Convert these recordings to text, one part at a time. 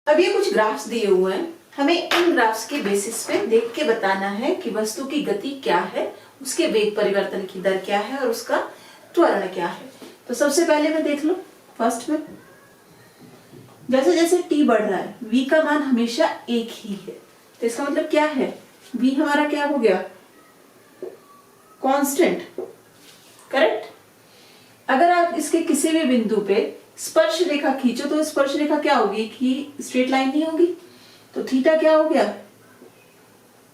अब ये कुछ ग्राफ्स दिए हुए हैं, हमें इन ग्राफ्स के बेसिस पे देख के बताना है कि वस्तु की गति क्या है, उसके वेग परिवर्तन की दर क्या है और उसका त्वरण क्या है। तो सबसे पहले में देख लो, फर्स्ट में जैसे जैसे t बढ़ रहा है v का मान हमेशा एक ही है, तो इसका मतलब क्या है, v हमारा क्या हो गया, कांस्टेंट, करेक्ट। अगर आप इसके किसी भी बिंदु पे स्पर्श रेखा खींचो तो स्पर्श रेखा क्या होगी कि स्ट्रेट लाइन नहीं होगी, तो थीटा क्या हो गया,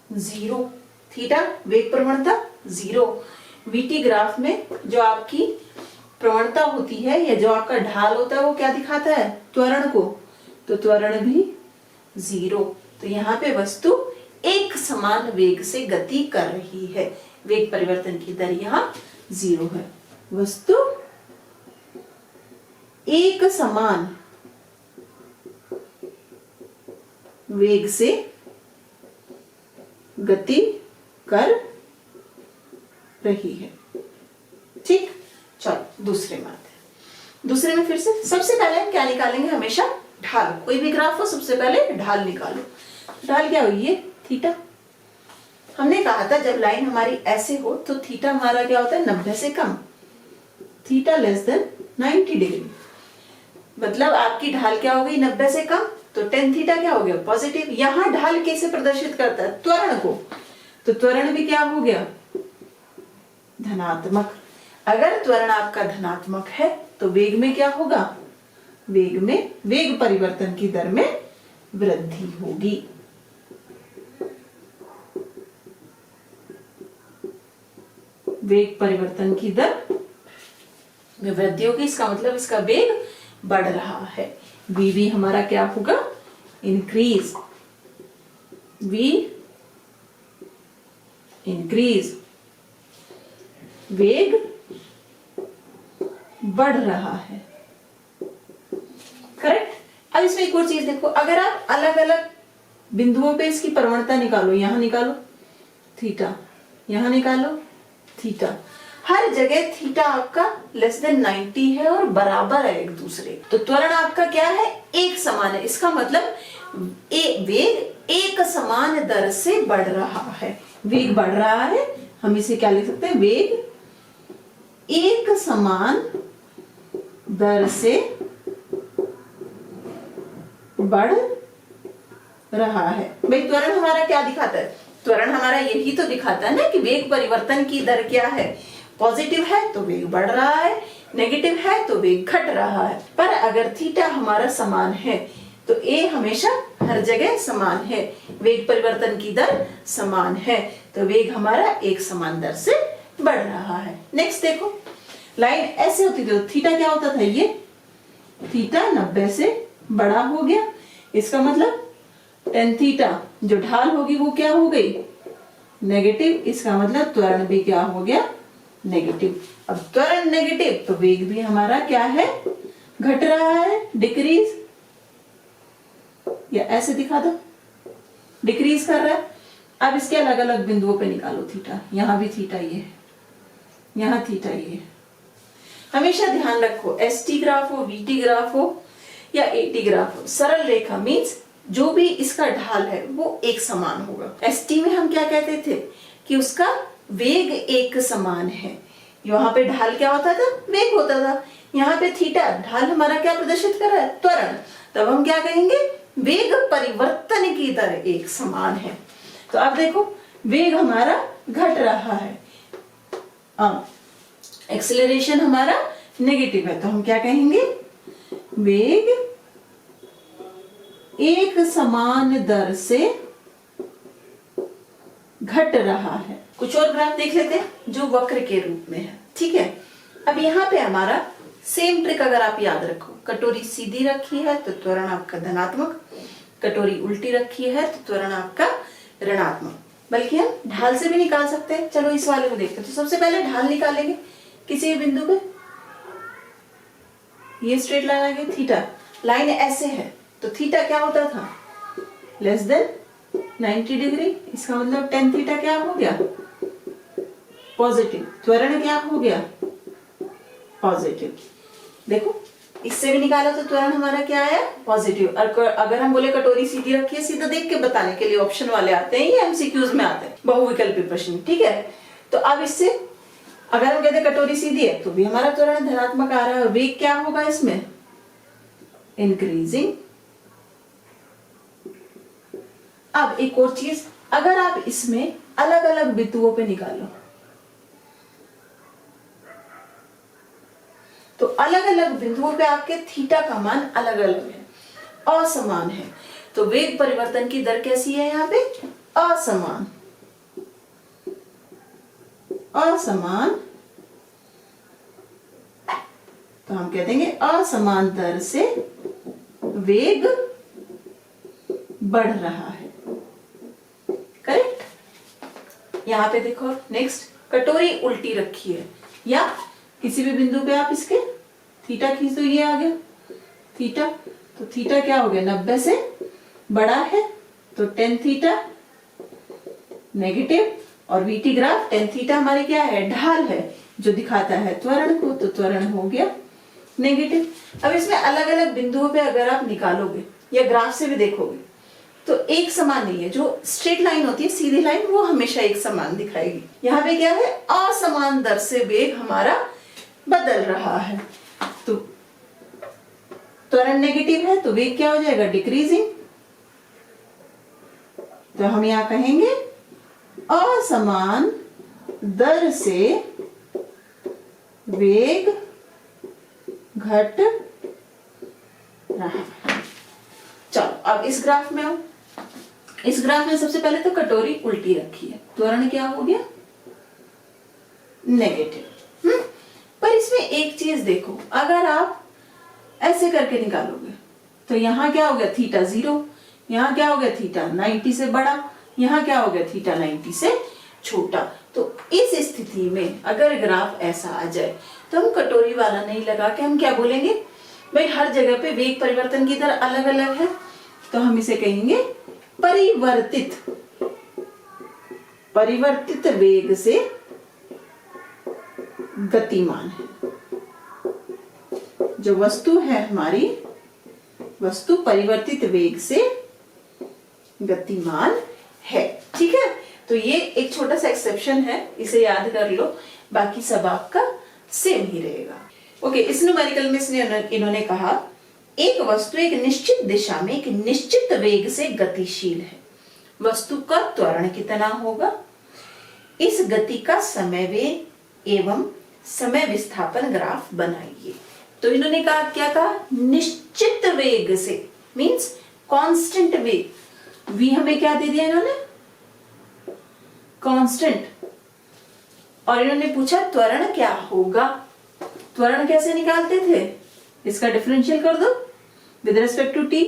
जीरो। थीटा वेग प्रवणता जीरो। वीटी ग्राफ में जो आपकी प्रवणता होती है या जो आपका ढाल होता है वो क्या दिखाता है, त्वरण को, तो त्वरण भी जीरो। तो यहाँ पे वस्तु एक समान वेग से गति कर रही है, वेग परिवर्तन की दर यहाँ जीरो है। वस्तु एक समान वेग से गति कर रही है, ठीक। चलो दूसरे में आते हैं। दूसरे में फिर से सबसे पहले हम क्या निकालेंगे, हमेशा ढाल। कोई भी ग्राफ हो सबसे पहले ढाल निकालो। ढाल क्या हुई है, थीटा। हमने कहा था जब लाइन हमारी ऐसे हो तो थीटा हमारा क्या होता है, 90 से कम, थीटा लेस देन 90 डिग्री। मतलब आपकी ढाल क्या हो गई, 90 से कम, तो टेन थीटा क्या हो गया, पॉजिटिव। यहां ढाल कैसे प्रदर्शित करता है, त्वरण को, तो त्वरण भी क्या हो गया, धनात्मक। अगर त्वरण आपका धनात्मक है तो वेग में क्या होगा, वेग में वेग परिवर्तन की दर में वृद्धि होगी। वेग परिवर्तन की दर में वृद्धि होगी, इसका मतलब इसका वेग बढ़ रहा है। v भी हमारा क्या होगा, इंक्रीज। v इंक्रीज, वेग बढ़ रहा है, करेक्ट। अब इसमें एक और चीज देखो, अगर आप अलग अलग बिंदुओं पे इसकी प्रवणता निकालो, यहां निकालो थीटा, यहां निकालो थीटा, हर जगह थीटा आपका लेस देन 90 है और बराबर है एक दूसरे, तो त्वरण आपका क्या है, एक समान है। इसका मतलब वेग एक समान दर से बढ़ रहा है, वेग बढ़ रहा है। हम इसे क्या लिख सकते हैं, वेग एक समान दर से बढ़ रहा है। भाई त्वरण हमारा क्या दिखाता है, त्वरण हमारा यही तो दिखाता है ना कि वेग परिवर्तन की दर क्या है, पॉजिटिव है तो वेग बढ़ रहा है, नेगेटिव है तो वेग घट रहा है। पर अगर थीटा हमारा समान है तो ए हमेशा हर जगह समान है, वेग परिवर्तन की दर समान है, तो वेग हमारा एक समान दर से बढ़ रहा है। नेक्स्ट देखो, लाइन ऐसे होती थी, थीटा क्या होता था, ये थीटा 90 से बड़ा हो गया, इसका मतलब टेन थीटा जो ढाल होगी वो क्या हो गई, नेगेटिव। इसका मतलब त्वरण भी क्या हो गया, नेगेटिव। अब त्वरण नेगेटिव तो वेग भी हमारा क्या है, घट रहा है, डिक्रीज, या ऐसे दिखा दो, डिक्रीज कर रहा है। अब इसके अलग अलग बिंदुओं पे निकालो थीटा, यहां भी थीटा ये है, यहां थीटा ये है। हमेशा ध्यान रखो, एसटी ग्राफ हो, वीटी ग्राफ हो या एटी ग्राफ हो, सरल रेखा मीन्स जो भी इसका ढाल है वो एक समान होगा। एसटी में हम क्या कहते थे कि उसका वेग एक समान है। यहाँ पे ढाल क्या होता था, वेग होता था। यहाँ पे थीटा ढाल हमारा क्या प्रदर्शित कर रहा है, त्वरण। तब हम क्या कहेंगे, वेग परिवर्तन की दर एक समान है। तो अब देखो वेग हमारा घट रहा है, एक्सेलरेशन हमारा नेगेटिव है, तो हम क्या कहेंगे, वेग एक समान दर से घट रहा है। कुछ और ग्राफ देख लेते हैं जो वक्र के रूप में है, ठीक है। अब यहाँ पे हमारा सेम ट्रिक अगर आप याद रखो, कटोरी सीधी रखी है तो त्वरण आपका धनात्मक, कटोरी उल्टी रखी है तो त्वरण आपका ऋणात्मक। बल्कि हम ढाल से भी निकाल सकते हैं। चलो इस वाले को देखते हैं। तो सबसे पहले ढाल निकालेंगे किसी बिंदु पे, ये स्ट्रेट लाइन आ गई, थीटा लाइन ऐसे है तो थीटा क्या होता था, लेस देन 90 डिग्री। इसका मतलब टेन थीटा क्या हो गया, पॉजिटिव। त्वरण क्या हो गया, पॉजिटिव। देखो इससे भी निकाला तो त्वरण हमारा क्या आया, पॉजिटिव। अगर हम बोले कटोरी सीधी रखिए, सीधा देख के बताने के लिए ऑप्शन वाले आते हैं, ये एमसीक्यूज में आते हैं, बहुविकल्पी प्रश्न, ठीक है। तो अब इससे अगर हम कहते कटोरी सीधी है तो भी हमारा त्वरण धनात्मक आ रहा है। वेग क्या होगा इसमें, इंक्रीजिंग। अब एक और चीज, अगर आप इसमें अलग अलग बिंदुओं पे निकालो तो अलग अलग बिंदुओं पे आपके थीटा का मान अलग अलग है, असमान है। तो वेग परिवर्तन की दर कैसी है यहाँ पे, असमान। असमान, तो हम कह देंगे असमान दर से वेग बढ़ रहा है, करेक्ट। यहां पे देखो नेक्स्ट, कटोरी उल्टी रखी है या किसी भी बिंदु पे आप इसके थीटा खींच दो, ये आ गया थीटा। तो थीटा क्या हो गया, 90 से बड़ा है तो टेन थीटा नेगेटिव, और वीटी ग्राफ टेन थीटा हमारी क्या है, ढाल है जो दिखाता है त्वरण को, तो त्वरण हो गया नेगेटिव। अब इसमें अलग अलग बिंदुओं पे अगर आप निकालोगे या ग्राफ से भी देखोगे तो एक समान नहीं है। जो स्ट्रेट लाइन होती है, सीधी लाइन, वो हमेशा एक समान दिखाएगी। यहाँ पे क्या है, असमान दर से वेग हमारा बदल रहा है। तो त्वरण नेगेटिव है तो वेग क्या हो जाएगा, डिक्रीजिंग। तो हम यहां कहेंगे असमान दर से वेग घट रहा है। चलो अब इस ग्राफ में आओ। इस ग्राफ में सबसे पहले तो कटोरी उल्टी रखी है, त्वरण क्या हो गया, नेगेटिव। पर इसमें एक चीज देखो, अगर आप ऐसे करके निकालोगे तो यहां क्या हो गया, थीटा 0, यहां क्या हो गया, थीटा 90 से बड़ा, यहां क्या हो गया, थीटा 90 से छोटा। तो इस स्थिति में अगर ग्राफ ऐसा आ जाए तो हम कटोरी वाला नहीं लगा के हम क्या बोलेंगे, भाई हर जगह पे वेग परिवर्तन की दर अलग अलग है, तो हम इसे कहेंगे परिवर्तित वेग से गतिमान है। जो वस्तु है हमारी, वस्तु परिवर्तित वेग से गतिमान है, ठीक है। तो ये एक छोटा सा एक्सेप्शन है, इसे याद कर लो, बाकी सब आपका सेम ही रहेगा। ओके, इस न्यूमेरिकल में इन्होंने कहा एक वस्तु एक निश्चित दिशा में एक निश्चित वेग से गतिशील है, वस्तु का त्वरण कितना होगा, इस गति का समय वेग एवं समय विस्थापन ग्राफ बनाइए। तो इन्होंने कहा, क्या कहा, निश्चित वेग से, मींस कांस्टेंट वेग। वी हमें क्या दे दिया इन्होंने, कांस्टेंट। और इन्होंने पूछा त्वरण क्या होगा। त्वरण कैसे निकालते थे, इसका डिफरेंशियल कर दो with respect to T,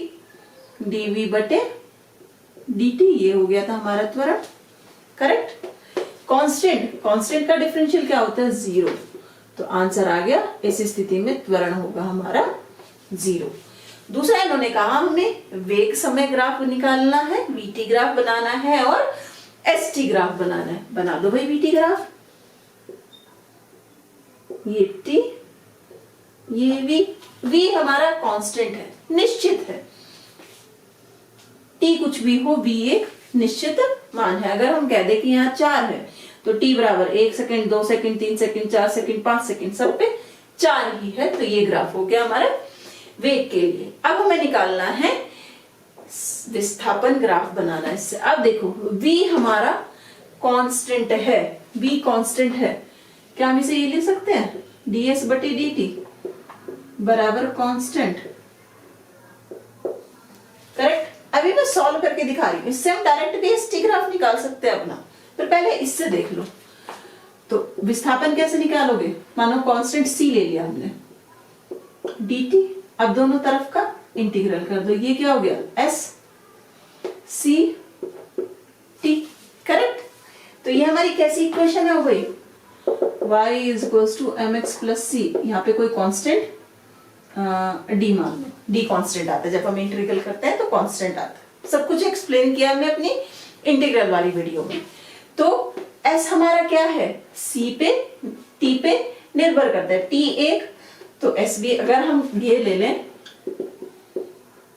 DV बटे dt, ये हो गया था हमारा त्वरण, करेक्ट। कांस्टेंट का डिफरेंशियल क्या होता है, 0। तो आंसर आ गया, इस स्थिति में त्वरण होगा हमारा 0। दूसरा इन्होंने कहा हमें वेग समय ग्राफ निकालना है, वीटी ग्राफ बनाना है और एसटी ग्राफ बनाना है। बना दो भाई वीटी ग्राफ, ये टी, ये वी हमारा कांस्टेंट है, निश्चित है। टी कुछ भी हो, वी एक निश्चित मान है। अगर हम कह दे कि यहाँ 4 है तो टी बराबर 1 second, 2 second, 3 second, 4 second, 5 second, सब पे 4 ही है। तो ये ग्राफ हो गया हमारा वेग के लिए। अब हमें निकालना है विस्थापन ग्राफ बनाना है इससे। अब देखो v हमारा कांस्टेंट है, v कांस्टेंट है, क्या हम इसे ये लिख सकते हैं, ds बटे dt बराबर कांस्टेंट, करेक्ट। अभी मैं सॉल्व करके दिखा रही हूँ, इससे हम डायरेक्ट भी एसटी ग्राफ निकाल सकते हैं अपना, पर पहले इससे देख लो। तो विस्थापन कैसे निकालोगे, मानो कांस्टेंट c ले लिया हमने, dt, अब दोनों तरफ का इंटीग्रल कर दो, ये क्या हो गया, s c t, करेक्ट। तो ये हमारी कैसी इक्वेशन है हो गई, y is equals to mx plus c। यहाँ पे कोई कांस्टेंट d मान लो, d कांस्टेंट आता है, जब हम इंटीग्रल करते हैं तो कांस्टेंट आता है। सब कुछ एक्सप्लेन किया हमने अपनी इंटीग्रल वाली वीडियो में। तो s हमारा क्या है, c पे t पे निर्भर करता है, t 1 तो एस बी, अगर हम ये ले लें,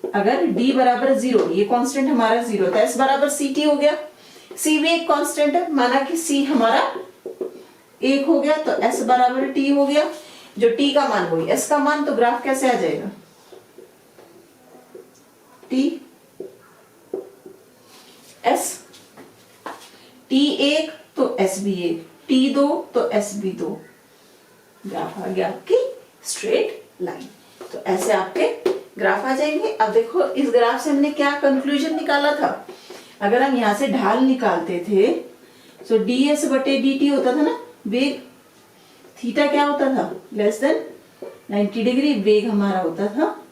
अगर d बराबर 0, ये कांस्टेंट हमारा 0 था, s बराबर सी टी हो गया, c भी एक कांस्टेंट है, माना कि c हमारा 1 हो गया, तो s बराबर t हो गया, जो t का मान वही s का मान, तो ग्राफ कैसे आ जाएगा, t s, t1 तो s भी 1, t2 तो s भी 2, ग्राफ आ गया आपकी स्ट्रेट लाइन। तो ऐसे आपके ग्राफ आ जाएंगे। अब देखो इस ग्राफ से हमने क्या कंक्लूजन निकाला था, अगर हम यहाँ से ढाल निकालते थे तो ds बटे dt होता था ना, वेग थीटा क्या होता था, लेस देन 90 डिग्री, वेग हमारा होता था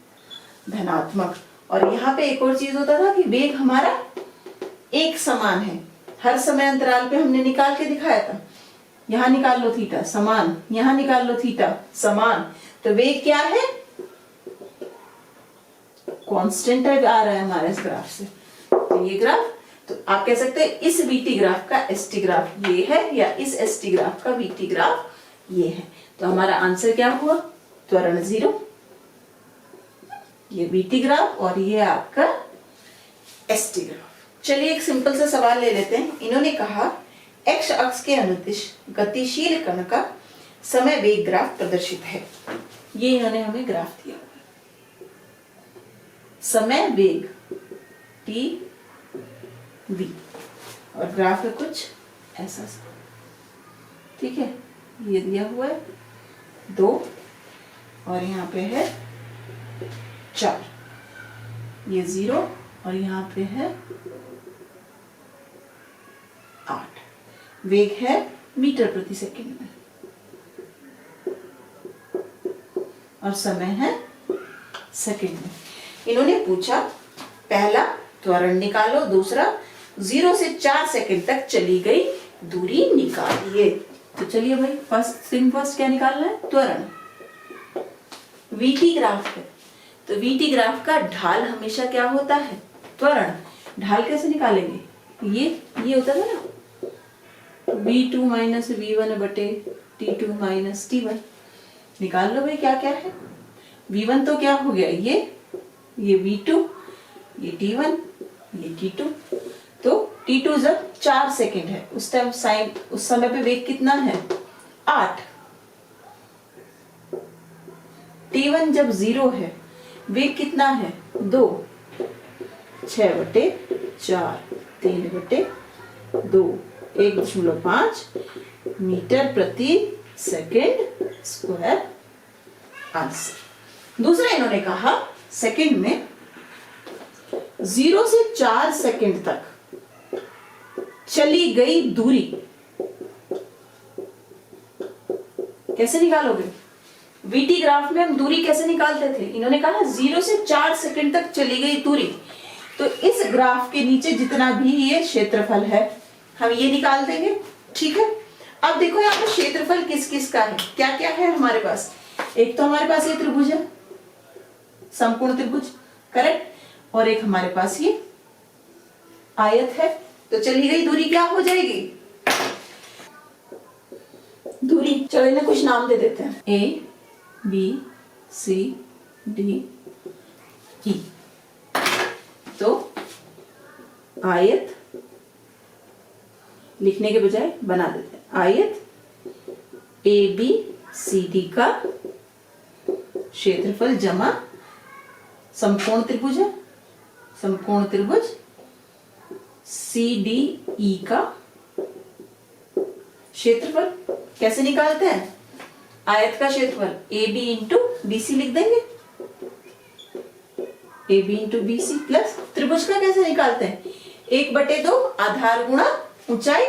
धनात्मक। और यहाँ पे एक और चीज होता था कि वेग हमारा एक समान है, हर समय अंतराल पे हमने निकाल के दिखाया था, यहाँ निकाल लो थीटा समान, यहाँ निकाल लो थीटा समान, तो वेग क्या है, कांस्टेंट आ रहा है हमारे इस ग्राफ से। तो ये ग्राफ, तो आप कह सकते हैं इस बीटी ग्राफ का एसटी ग्राफ ये है, या इस एसटी ग्राफ का बीटी ग्राफ ये है। तो हमारा आंसर क्या हुआ, त्वरण 0, ये बीटी ग्राफ और ये आपका एसटी ग्राफ। चलिए एक सिंपल सा सवाल ले लेते हैं। इन्होंने कहा एक्स अक्ष के अनुदिश गतिशील कण का समय वेग ग्राफ प्रदर्शित है। ये इन्होंने हमें ग्राफ दिया, समय वेग टी वी, और ग्राफ है कुछ ऐसा सा, ठीक है, ये दिया हुआ है 2 और यहाँ पे है 4, ये 0 और यहाँ पे है 8, वेग है मीटर प्रति सेकंड में और समय है सेकंड में। इन्होंने पूछा पहला त्वरण निकालो, दूसरा 0 से 4 सेकंड तक चली गई दूरी निकालिए। तो चलिए भाई फर्स्ट क्या निकालना है, त्वरण। वीटी ग्राफ है, तो वीटी ग्राफ का ढाल हमेशा क्या होता है, त्वरण। ढाल कैसे निकालेंगे, ये होता था ना v2 माइनस v1 बटे t2 माइनस t1। निकाल लो भाई क्या क्या है, v1 तो क्या हो गया, ये v2, ये t1, ये t2। तो t2 जब 4 सेकंड है उस टाइम साइन, उस समय पे वेग कितना है 8। t1 जब 0 है वेग कितना है 2, 6 बटे 4, 3 बटे 2, 1.5 मीटर प्रति सेकेंड स्क्वायर आंसर। दूसरा इन्होंने कहा सेकंड में 0 से 4 सेकंड तक चली गई दूरी कैसे निकालोगे, वीटी ग्राफ में हम दूरी कैसे निकालते थे, इन्होंने कहा 0 से 4 सेकंड तक चली गई दूरी। तो इस ग्राफ के नीचे जितना भी ये क्षेत्रफल है हम ये निकाल देंगे, ठीक है। अब देखो यहाँ पर क्षेत्रफल किस किस का है, क्या क्या है हमारे पास, एक तो हमारे पास ये त्रिभुज है, समकोण त्रिभुज, करेक्ट, और एक हमारे पास ये आयत है। तो चली गई दूरी क्या हो जाएगी, दूरी, चलो इन्हें कुछ नाम दे देते हैं, ए बी सी डी ई। तो आयत लिखने के बजाय बना देते हैं, आयत ए बी सी डी का क्षेत्रफल जमा समकोण त्रिभुज है, समकोण त्रिभुज सी डी ई का क्षेत्रफल कैसे निकालते हैं, आयत का क्षेत्रफल A B into B C लिख देंगे, A B into B C plus त्रिभुज का कैसे निकालते हैं, 1/2 आधार गुणा ऊंचाई,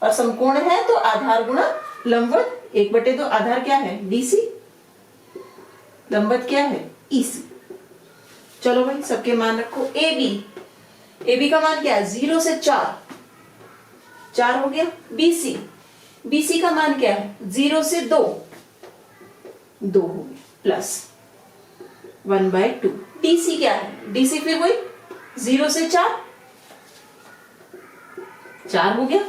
और समकोण है तो आधार गुणा लंबवत, 1/2 आधार क्या है डीसी, लंबवत क्या है ईसी। चलो भाई सबके मान रखो, ए बी का मान क्या है 0 से 4 हो गया, बी सी का मान क्या है 0 से 2 हो गया, प्लस 1/2। डीसी क्या है, डीसी फिर वही 0 से 4 हो गया।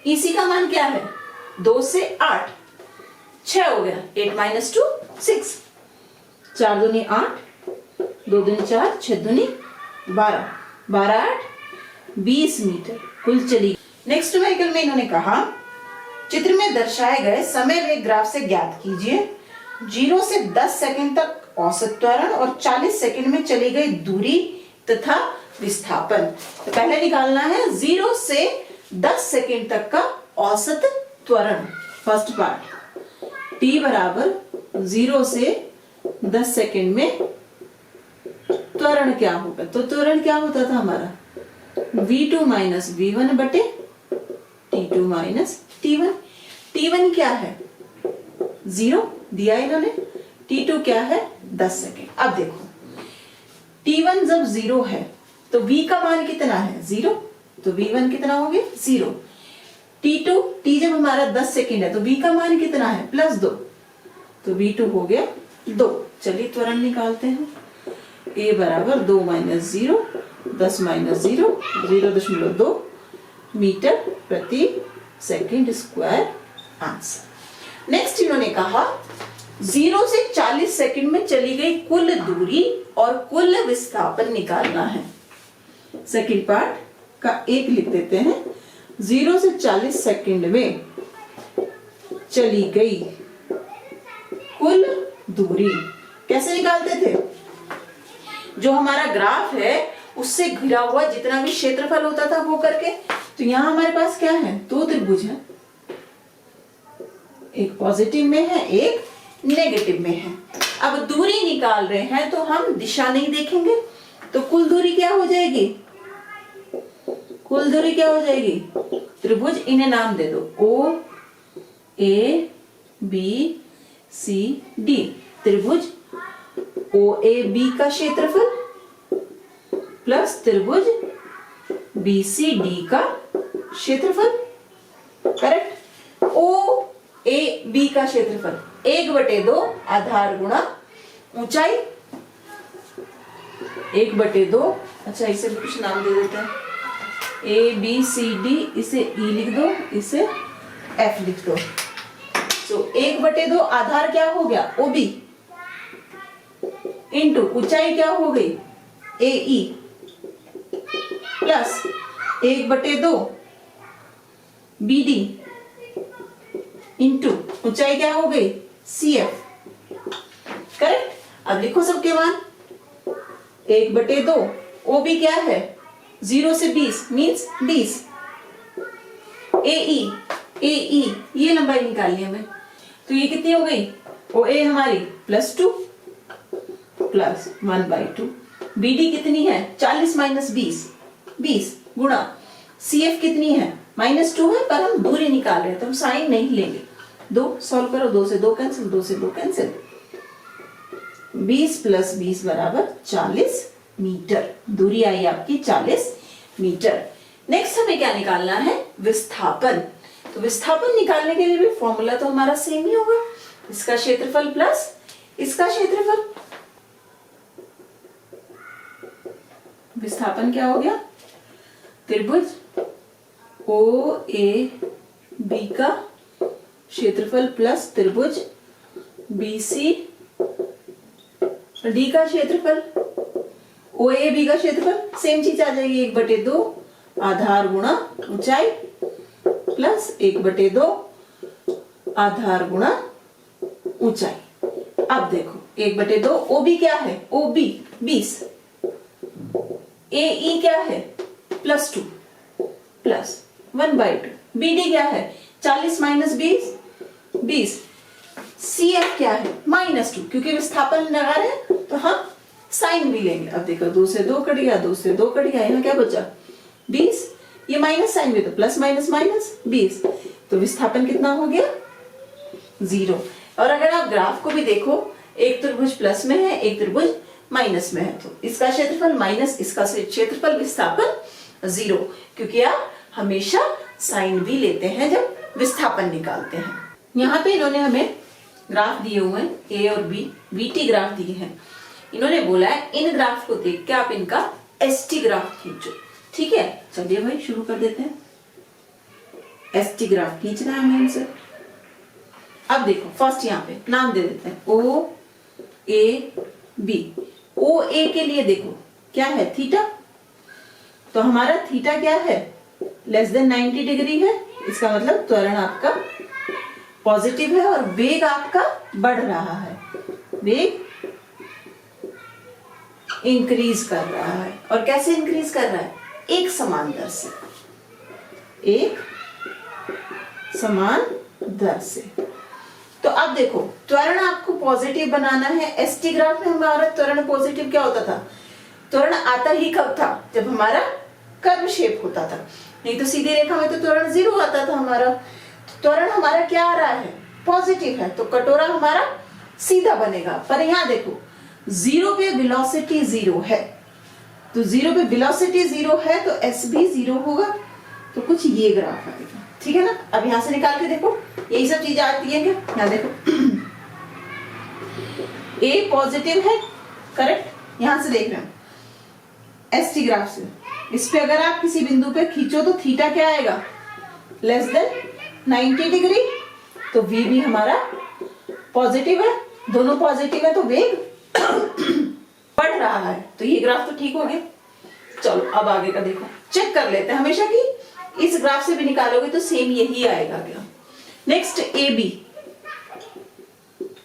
ईसी का मान क्या है 2 से 8, 6 हो गया, 8 - 2 6, 4 दूनी 8, 2 दूनी 4, 6 दूनी 12, 12 8 20 मीटर कुल चली। नेक्स्ट व्हीकल में इन्होंने कहा चित्र में दर्शाए गए समय वेग ग्राफ से ज्ञात कीजिए 0 से 10 सेकंड तक औसत त्वरण और 40 सेकंड में चली गई दूरी तथा विस्थापन। तो पहले निकालना है 0 से 10 सेकंड तक का औसत त्वरण। फर्स्ट पार्ट t बराबर 0 से 10 सेकंड में त्वरण क्या होगा? तो त्वरण क्या होता था हमारा v2 माइनस v1 बटे t2 माइनस t1। t1 क्या है 0 दिया इन्होंने, t2 क्या है 10 सेकंड। अब देखो t1 जब 0 है तो v का मान कितना है 0, तो v1 कितना हो गया 0। t2 t जब हमारा 10 सेकंड है तो v का मान कितना है +2, तो v2 हो गया 2। चलिए त्वरण निकालते हैं। a बराबर 2 माइनस 0, 10 माइनस 0, 0.2 मीटर प्रति सेकंड स्क्वायर आंसर। नेक्स्ट इन्होंने कहा 0 से 40 सेकंड में चली गई कुल दूरी और कुल विस्थापन निकालना है। सेकंड पार्ट का एक लिख देते हैं। 0 से 40 सेकंड में चली गई कुल दूरी कैसे निकालते थे? जो हमारा ग्राफ है उससे घिरा हुआ जितना भी क्षेत्रफल होता था वो करके। तो यहां हमारे पास क्या है, दो त्रिभुज है, एक पॉजिटिव में है एक नेगेटिव में है। अब दूरी निकाल रहे हैं तो हम दिशा नहीं देखेंगे, तो कुल दूरी क्या हो जाएगी? कुल दूरी क्या हो जाएगी? त्रिभुज इन्हें नाम दे दो ओ ए बी सी डी। त्रिभुज ओ ए बी का क्षेत्रफल प्लस त्रिभुज बी सी डी का क्षेत्रफल, करेक्ट। ओ ए बी का क्षेत्रफल 1/2 आधार गुणा ऊंचाई 1/2। अच्छा इसे भी कुछ नाम दे देते हैं, ए बी सी डी, इसे ई लिख दो, इसे एफ लिख दो। तो 1/2 आधार क्या हो गया ओ बी इंटू ऊंचाई क्या हो गई A E plus 1/2 B D into ऊंचाई क्या हो गई सी एफ, करेक्ट। अब लिखो सबके मान 1/2 ओ बी क्या है 0 से 20 मीन्स 20। ए ई ये लंबाई निकालनी है हमें, तो ये कितनी हो गई ओ ए हमारी +2 प्लस 1/2। बी डी कितनी है 40 माइनस 20 गुणा सी एफ कितनी है -2 है, पर हम दूरी निकाल रहे हैं तो हम साइन नहीं लेंगे। 2 सॉल्व करो, 2 से 2 कैंसिल, 2 से 2 कैंसिल। 20 + 20 बराबर 40 मीटर। दूरी आई आपकी 40 मीटर। नेक्स्ट हमें क्या निकालना है विस्थापन। तो विस्थापन निकालने के लिए भी फॉर्मूला तो हमारा सेम ही होगा, इसका क्षेत्रफल प्लस इसका क्षेत्रफल। विस्थापन क्या हो गया त्रिभुज ओ ए बी का क्षेत्रफल प्लस त्रिभुज बी सी डी का क्षेत्रफल। ओ ए बी का क्षेत्रफल सेम चीज आ जाएगी 1/2 आधार गुणा ऊंचाई प्लस 1/2 आधार गुणा ऊंचाई। अब देखो 1/2 ओ बी क्या है ओ बी 20, ए ई क्या है +2 प्लस 1/2, बी डी क्या है 40 माइनस 20, सी एफ क्या है -2, क्योंकि विस्थापन लगा रहे हैं तो हम साइन भी लेंगे। अब देखो 2 से 2 कट गया, 2 से 2 कट गया, यहाँ क्या बचा 20, ये माइनस साइन भी तो प्लस माइनस माइनस 20, तो विस्थापन कितना हो गया 0। और अगर आप ग्राफ को भी देखो एक त्रिभुज प्लस में है एक त्रिभुज माइनस में है, तो इसका क्षेत्रफल माइनस इसका क्षेत्रफल विस्थापन 0, क्योंकि आप हमेशा साइन भी लेते हैं जब विस्थापन निकालते हैं। यहाँ पे इन्होंने हमें ग्राफ दिए हुए हैं ए और बी, वीटी ग्राफ दिए हैं। इन्होंने बोला है इन ग्राफ को देख के आप इनका एसटी ग्राफ खींचो, ठीक है। चलिए भाई शुरू कर देते हैं। एसटी ग्राफ खींचना है हमें इनसे। अब देखो फर्स्ट यहाँ पे नाम दे देते हैं ओ ए बी। ओ ए के लिए देखो क्या है, थीटा, तो हमारा थीटा क्या है, लेस देन 90 डिग्री है। इसका मतलब त्वरण आपका पॉजिटिव है और वेग आपका बढ़ रहा है, वेग इंक्रीज कर रहा है। और कैसे इंक्रीज कर रहा है, एक समान दर से, एक समान दर से। तो अब देखो त्वरण आपको पॉजिटिव बनाना है। एसटी ग्राफ में हमारा त्वरण पॉजिटिव क्या होता था, त्वरण आता ही कब था, जब हमारा कर्व शेप होता था, नहीं तो सीधी रेखा में तो त्वरण 0 आता था हमारा। त्वरण हमारा क्या आ रहा है, पॉजिटिव है, तो कटोरा हमारा सीधा बनेगा। पर यहाँ देखो 0 पे वेलोसिटी 0 है, तो 0 पे वेलोसिटी 0 है तो एस भी 0 होगा, तो कुछ ये ग्राफ आएगा, ठीक है ना। अब यहां से निकाल के देखो, यही सब चीजें आती है क्या, यहाँ देखो ए पॉजिटिव है, करेक्ट, यहां से देख रहे हो एसटी ग्राफ से। इस पे अगर आप किसी बिंदु पे खींचो तो थीटा क्या आएगा, लेस देन 90 डिग्री, तो वी भी हमारा पॉजिटिव है, दोनों पॉजिटिव है तो वेग बढ़ रहा है। तो ये ग्राफ तो ठीक हो गया। चलो अब आगे का देखो, चेक कर लेते हैं हमेशा की इस ग्राफ से भी निकालोगे तो सेम यही आएगा क्या। Next A B,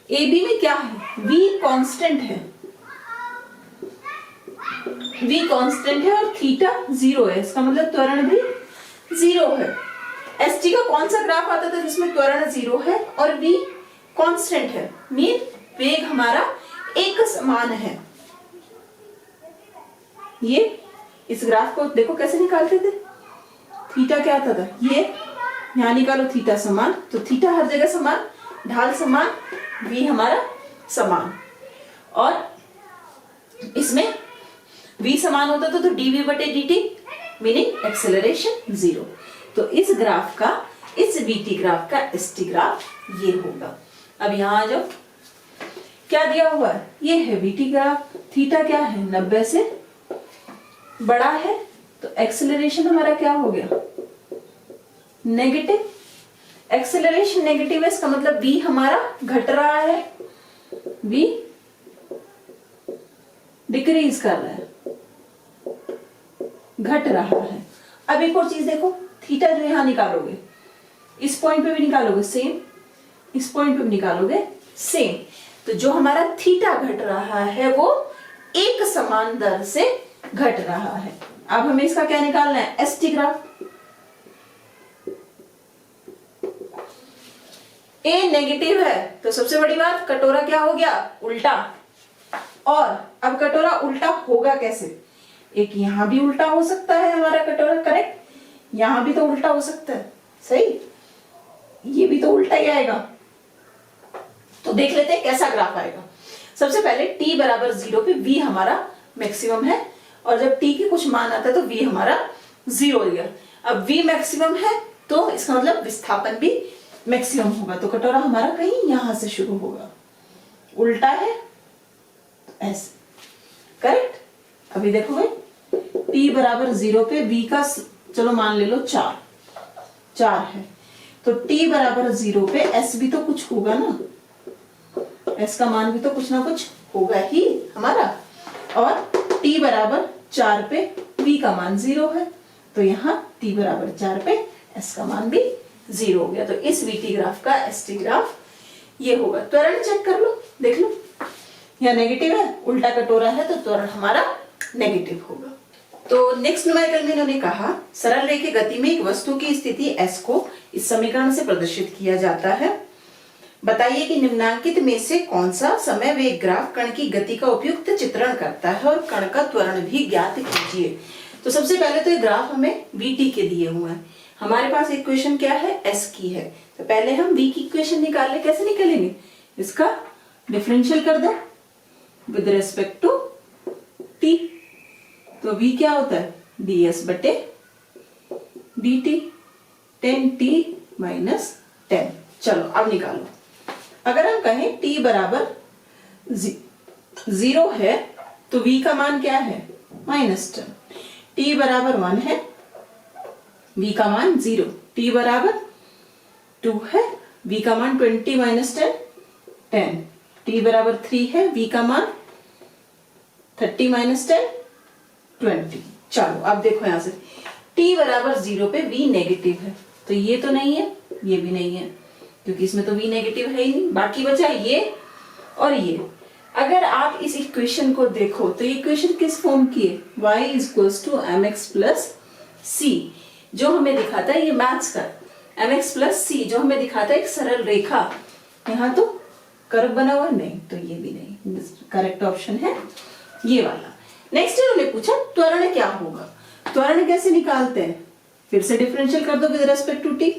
A B में क्या है, v कांस्टेंट है, v कांस्टेंट है और थीटा 0 है, इसका मतलब त्वरण भी 0 है। एसटी का कौन सा ग्राफ आता था जिसमें त्वरण 0 है और v कांस्टेंट है, मीन वेग हमारा एक समान है। ये इस ग्राफ को देखो कैसे निकालते थे, थीटा क्या आता था, ये यहां निकालो थीटा समान, तो थीटा हर जगह समान, ढाल समान, v हमारा समान, और इसमें v समान होता था तो dv बटे dt, मीनिंग एक्सेलरेशन 0। तो इस ग्राफ का, इस vt ग्राफ का st ग्राफ ये होगा। अब यहां आ जाओ, क्या दिया हुआ है, ये है vt ग्राफ, थीटा क्या है 90 से बड़ा है, तो एक्सेलरेशन हमारा क्या हो गया, नेगेटिव। एक्सेलरेशन नेगेटिव है, इसका मतलब v हमारा घट रहा है, v डिक्रीज कर रहा है, घट रहा है। अब एक और चीज देखो, थीटा जो यहां निकालोगे, इस पॉइंट पे भी निकालोगे सेम, इस पॉइंट पे भी निकालोगे सेम, तो जो हमारा थीटा घट रहा है वो एक समान दर से घट रहा है। अब हमें इसका क्या निकालना है, एसटी ग्राफ। ए नेगेटिव है तो सबसे बड़ी बात, कटोरा क्या हो गया, उल्टा। और अब कटोरा उल्टा होगा कैसे, एक यहां भी उल्टा हो सकता है हमारा कटोरा, करेक्ट, यहां भी तो उल्टा हो सकता है, सही, ये भी तो उल्टा ही आएगा। तो देख लेते हैं कैसा ग्राफ आएगा। सबसे पहले t बराबर 0 पे v हमारा मैक्सिमम है, और जब t की कुछ मान आता है तो v हमारा 0 दिया। अब v मैक्सिमम है तो इसका मतलब विस्थापन भी मैक्सिमम होगा, तो कटोरा हमारा कहीं यहां से शुरू होगा, उल्टा है ऐसे, करेक्ट। अभी देखो भाई, t बराबर 0 पे v का चलो मान ले लो 4 है, तो t बराबर 0 पे s भी तो कुछ होगा ना, s का मान भी तो कुछ ना कुछ होगा ही हमारा, और t बराबर 4 पे v का मान 0 है, तो यहाँ t बराबर 4 पे s का मान भी 0 हो गया। तो इस vt ग्राफ का st ग्राफ ये होगा। त्वरण चेक कर लो, देख लो, यहाँ नेगेटिव है, उल्टा कटोरा है, तो त्वरण हमारा नेगेटिव होगा। तो नेक्स्ट न्यूमेरिकल में इन्होंने कहा, सरल रेखीय गति में एक वस्तु की स्थिति s को इस समीकरण से प्रदर्शित किया जाता है। बताइए कि निम्नांकित में से कौन सा समय वेग ग्राफ कण की गति का उपयुक्त चित्रण करता है और कण का त्वरण भी ज्ञात कीजिए। तो सबसे पहले तो ये ग्राफ हमें vt के दिए हुए हैं, हमारे पास इक्वेशन क्या है, s की है, तो पहले हम v की इक्वेशन निकाल ले। कैसे निकालेंगे, इसका डिफरेंशियल कर दो विद रेस्पेक्ट टू t, तो v क्या होता है, ds बटे dt, 10t माइनस 10। चलो अब निकालो, अगर हम कहें t बराबर 0 है तो v का मान क्या है, -10, t बराबर 1 है, v का मान 0, t बराबर 2 है, v का मान 20 माइनस 10, 10, t t बराबर 3 है, v का मान 30 माइनस 10 20। चलो अब देखो यहां से t बराबर 0 पे v नेगेटिव है, तो ये तो नहीं है, ये भी नहीं है, क्योंकि इसमें तो v नेगेटिव है ही नहीं। बाकी बचा ये और ये। अगर आप इस इक्वेशन को देखो तो ये इक्वेशन किस फॉर्म की है, y equals to mx plus c, जो हमें दिखाता है ये मैथ्स का mx प्लस c, जो हमें दिखाता है एक सरल रेखा। यहाँ तो कर्व बना हुआ नहीं, तो ये भी नहीं, करेक्ट ऑप्शन है ये वाला। नेक्स्ट उन्होंने पूछा त्वरण क्या होगा। त्वरण कैसे निकालते हैं, फिर से डिफरेंशियल कर दो with respect to t,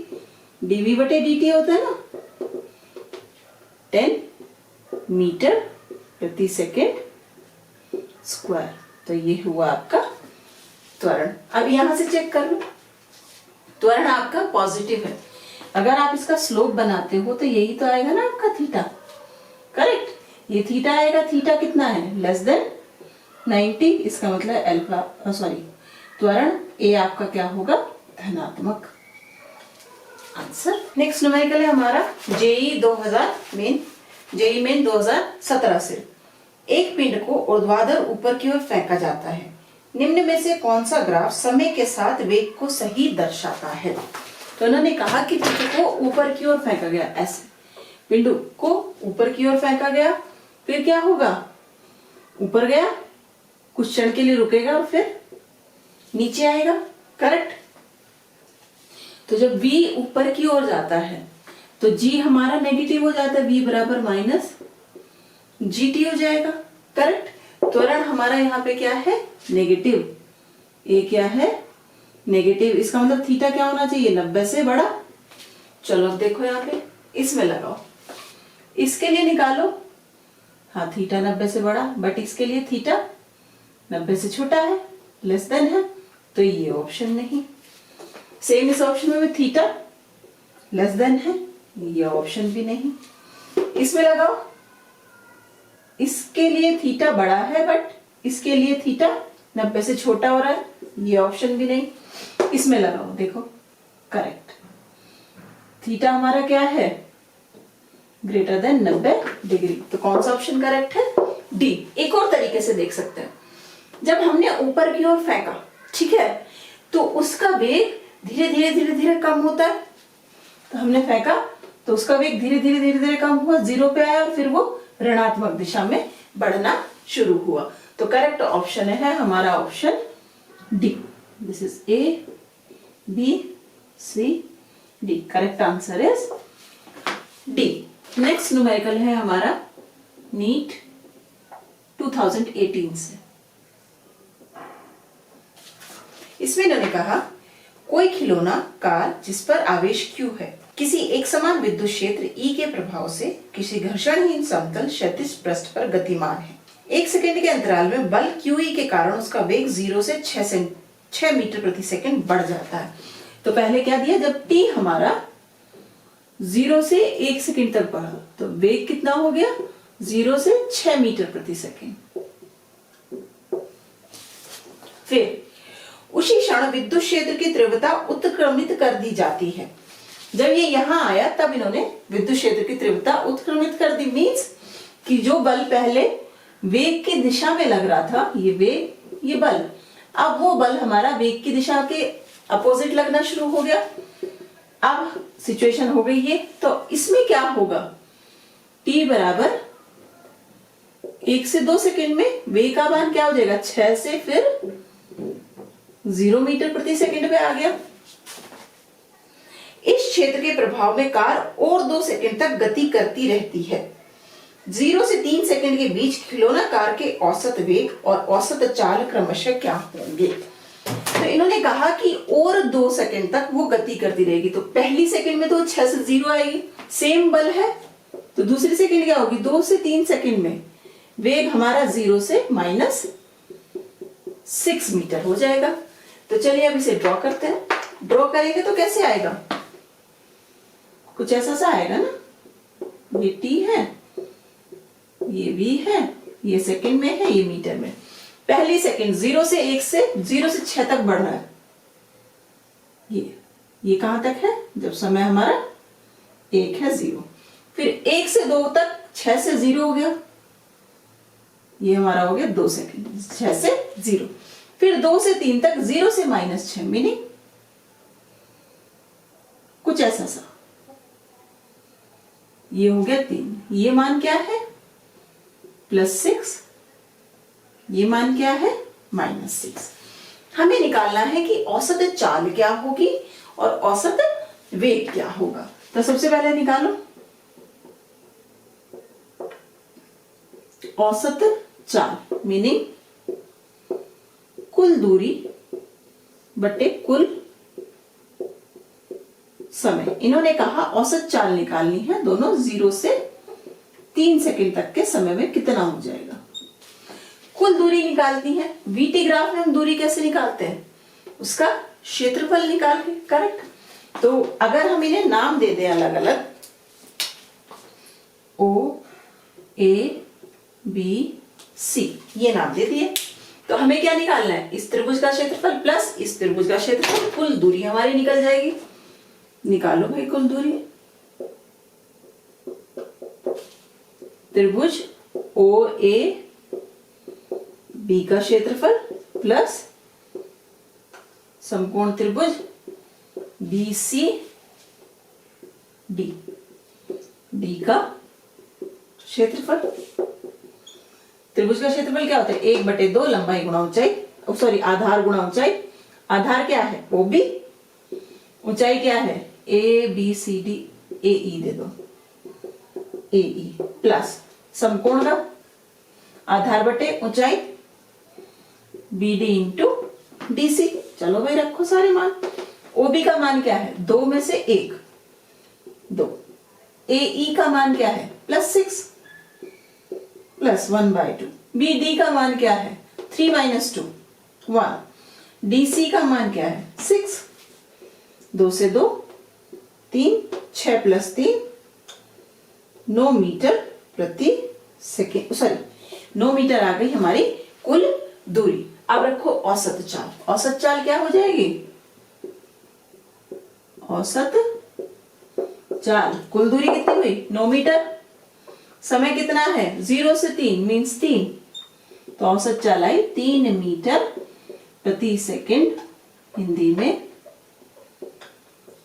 dv बटे dt होता है ना 10 मीटर प्रति सेकेंड स्क्वायर, तो ये हुआ आपका त्वरण। अब यहां से चेक कर लो, त्वरण आपका पॉजिटिव है। अगर आप इसका स्लोप बनाते हो तो यही तो आएगा ना आपका थीटा, करेक्ट। ये थीटा आएगा, थीटा कितना है लेस देन 90, इसका मतलब अल्फा सॉरी त्वरण ए आपका क्या होगा धनात्मक। आंसर। नेक्स्ट न्यूमेरिकल है हमारा जेई 2017 से। एक पिंड को ऊर्ध्वाधर ऊपर की ओर फेंका जाता है, निम्न में से कौन सा ग्राफ समय के साथ वेग को सही दर्शाता है। तो उन्होंने कहा कि पिंड को ऊपर की ओर फेंका गया, ऐसे पिंड को ऊपर की ओर फेंका गया, फिर क्या होगा, ऊपर गया, कुछ क्षण के लिए रुकेगा और फिर नीचे आएगा, करेक्ट। तो जब v ऊपर की ओर जाता है तो g हमारा नेगेटिव हो जाता है, v बराबर माइनस gt हो जाएगा, करेक्ट। त्वरण हमारा यहाँ पे क्या है नेगेटिव, a क्या है नेगेटिव, इसका मतलब थीटा क्या होना चाहिए 90 से बड़ा। चलो अब देखो यहाँ पे इसमें लगाओ, इसके लिए निकालो, हाँ थीटा 90 से बड़ा, बट इसके लिए थीटा 90 से छोटा है, लेस देन है, तो ये ऑप्शन नहीं। सेम इस ऑप्शन में भी थीटा लेस देन है, ये ऑप्शन भी नहीं। इसमें लगाओ, इसके लिए थीटा बड़ा है बट इसके लिए थीटा 90 से छोटा हो रहा है, ये ऑप्शन भी नहीं। इसमें लगाओ, देखो करेक्ट, थीटा हमारा क्या है ग्रेटर देन 90 डिग्री, तो कौन सा ऑप्शन करेक्ट है डी। एक और तरीके से देख सकते हैं, जब हमने ऊपर की ओर फेंका, ठीक है, तो उसका वेग धीरे धीरे कम होता है। तो हमने फेंका तो उसका वेग धीरे धीरे कम हुआ, 0 पे आया और फिर वो ऋणात्मक दिशा में बढ़ना शुरू हुआ। तो करेक्ट ऑप्शन है हमारा option D. This is A B C D, correct answer is D. Next numerical है हमारा नीट 2018 से। इसमें इन्होंने कहा कोई खिलौना कार जिस पर आवेश Q है किसी एक समान विद्युत क्षेत्र E के प्रभाव से किसी घर्षणहीन समतल क्षैतिज पृष्ठ पर गतिमान है। 1 सेकंड के अंतराल में बल QE के कारण उसका वेग 0 से 6 मीटर प्रति सेकंड बढ़ जाता है। तो पहले क्या दिया, जब t हमारा 0 से 1 सेकंड तक बढ़ा तो वेग कितना हो गया 0 से 6 मीटर प्रति सेकंड। फिर उसी क्षण विद्युत क्षेत्र की तीव्रता उत्क्रमित कर दी जाती है। जब ये यहां आया तब इन्होंने विद्युत क्षेत्र की तीव्रता उत्क्रमित कर दी, मींस कि जो बल पहले वेग की दिशा में लग रहा था, ये वेग ये बल, अब वो बल हमारा वेग की दिशा के अपोजिट लगना शुरू हो गया। अब सिचुएशन हो गई ये, तो इसमें क्या होगा, t बराबर 1 से 2 सेकंड में वेग का मान क्या हो जाएगा 6 से फिर 0 मीटर प्रति सेकंड पे आ गया। इस क्षेत्र के प्रभाव में कार और 2 सेकंड तक गति करती रहती है। 0 से 3 सेकंड के बीच खिलौना कार के औसत वेग और औसत चाल क्रमशः क्या होंगे। तो इन्होंने कहा कि और 2 सेकंड तक वो गति करती रहेगी। तो पहली सेकंड में तो 6 से 0 आएगी, सेम बल है, तो दूसरी सेकंड क्या होगी 2 से 3 सेकंड में वेग हमारा 0 से -6 मीटर हो जाएगा। तो चलिए अब इसे ड्रॉ करते हैं। ड्रॉ करेंगे तो कैसे आएगा, कुछ ऐसा सा आएगा ना, ये t है, ये v है, ये सेकंड में है, ये मीटर में। पहली सेकंड 0 से 1 से 0 से 6 तक बढ़ रहा है, ये कहां तक है, जब समय हमारा 1 है 0। फिर 1 से 2 तक 6 से 0 हो गया, ये हमारा हो गया 2 सेकेंड, 6 से 0। फिर 2 से 3 तक 0 से -6 मीनिंग कुछ ऐसा सा, ये हो गया 3। ये मान क्या है +6, ये मान क्या है -6। हमें निकालना है कि औसत चाल क्या होगी और औसत वेग क्या होगा। तो सबसे पहले निकालो औसत चाल, मीनिंग कुल दूरी बटे कुल समय। इन्होंने कहा औसत चाल निकालनी है, दोनों 0 से 3 सेकंड तक के समय में कितना हो जाएगा। कुल दूरी निकालती है। वीटी ग्राफ में हम दूरी कैसे निकालते हैं, उसका क्षेत्रफल निकाल के, करेक्ट। तो अगर हम इन्हें नाम दे दें अलग अलग, O A B C, ये नाम दे दिए, तो हमें क्या निकालना है, इस त्रिभुज का क्षेत्रफल प्लस इस त्रिभुज का क्षेत्रफल, कुल दूरी हमारी निकल जाएगी। निकालो भाई कुल दूरी। त्रिभुज OA B का क्षेत्रफल प्लस समकोण त्रिभुज BC D का क्षेत्रफल। त्रिभुज का क्षेत्रफल क्या होता है, 1/2 लंबाई गुणा ऊंचाई, सॉरी आधार गुणा ऊंचाई। आधार क्या है OB, ऊंचाई क्या है ABCD, AE दे दो, AE प्लस समकोण का आधार बटे ऊंचाई BD इंटू DC। चलो भाई रखो सारे मान। OB का मान क्या है, 2 में से 1, 2। AE का मान क्या है +6 प्लस 1/2। BD का मान क्या है 3 - 2, 1। DC का मान क्या है 6, 2 से 2 3, 6 + 3 9 मीटर प्रति सेकेंड, सॉरी 9 मीटर आ गई हमारी कुल दूरी। अब रखो औसत चाल। औसत चाल क्या हो जाएगी, औसत चाल, कुल दूरी कितनी हुई 9 मीटर, समय कितना है 0 से 3 मीन्स 3, तो औसत चाल आई 3 मीटर प्रति सेकेंड, हिंदी में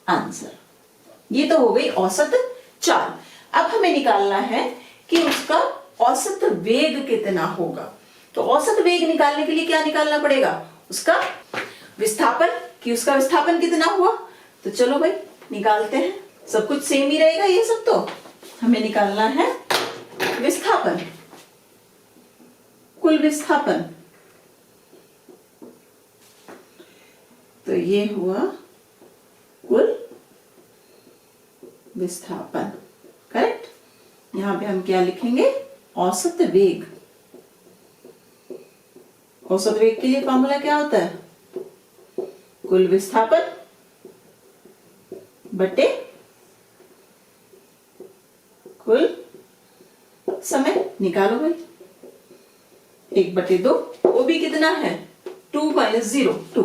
आंसर। ये तो हो गई औसत चाल। अब हमें निकालना है कि उसका औसत वेग कितना होगा। तो औसत वेग निकालने के लिए क्या निकालना पड़ेगा, उसका विस्थापन, कि उसका विस्थापन कितना हुआ। तो चलो भाई निकालते हैं, सब कुछ सेम ही रहेगा ये सब। तो हमें निकालना है विस्थापन, कुल विस्थापन। तो ये हुआ कुल विस्थापन, करेक्ट। यहां पे हम क्या लिखेंगे, औसत वेग। औसत वेग के लिए फॉर्मूला क्या होता है, कुल विस्थापन बटे कुल समय। निकालो भाई, 1/2। OB कितना है 2 - 0, 2।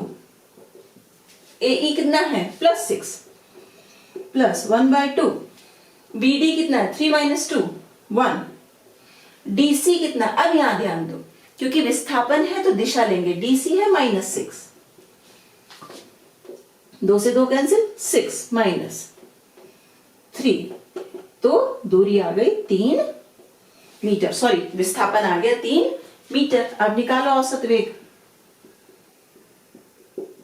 AE कितना है +6 प्लस 1/2। BD कितना है 3 - 2, 1। DC कितना, अब यहां ध्यान दो, क्योंकि विस्थापन है तो दिशा लेंगे, DC है -6, 2 से 2 कैंसिल, 6 - 3, तो दूरी आ गई 3 मीटर, सॉरी विस्थापन आ गया 3 मीटर। अब निकालो औसत वेग।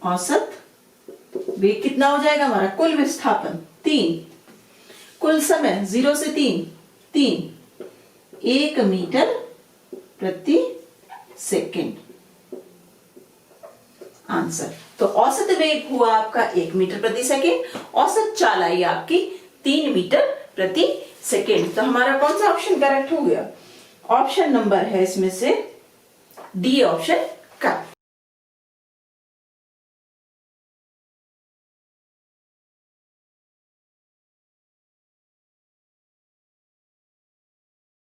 औसत वेग कितना हो जाएगा हमारा, कुल विस्थापन 3, कुल समय 0 से 3, 3, 1 मीटर प्रति सेकेंड, आंसर। तो औसत वेग हुआ आपका 1 मीटर प्रति सेकेंड, औसत चाल आई आपकी 3 मीटर प्रति सेकेंड। तो हमारा कौन सा ऑप्शन करेक्ट हो गया, ऑप्शन नंबर है इसमें से डी ऑप्शन का।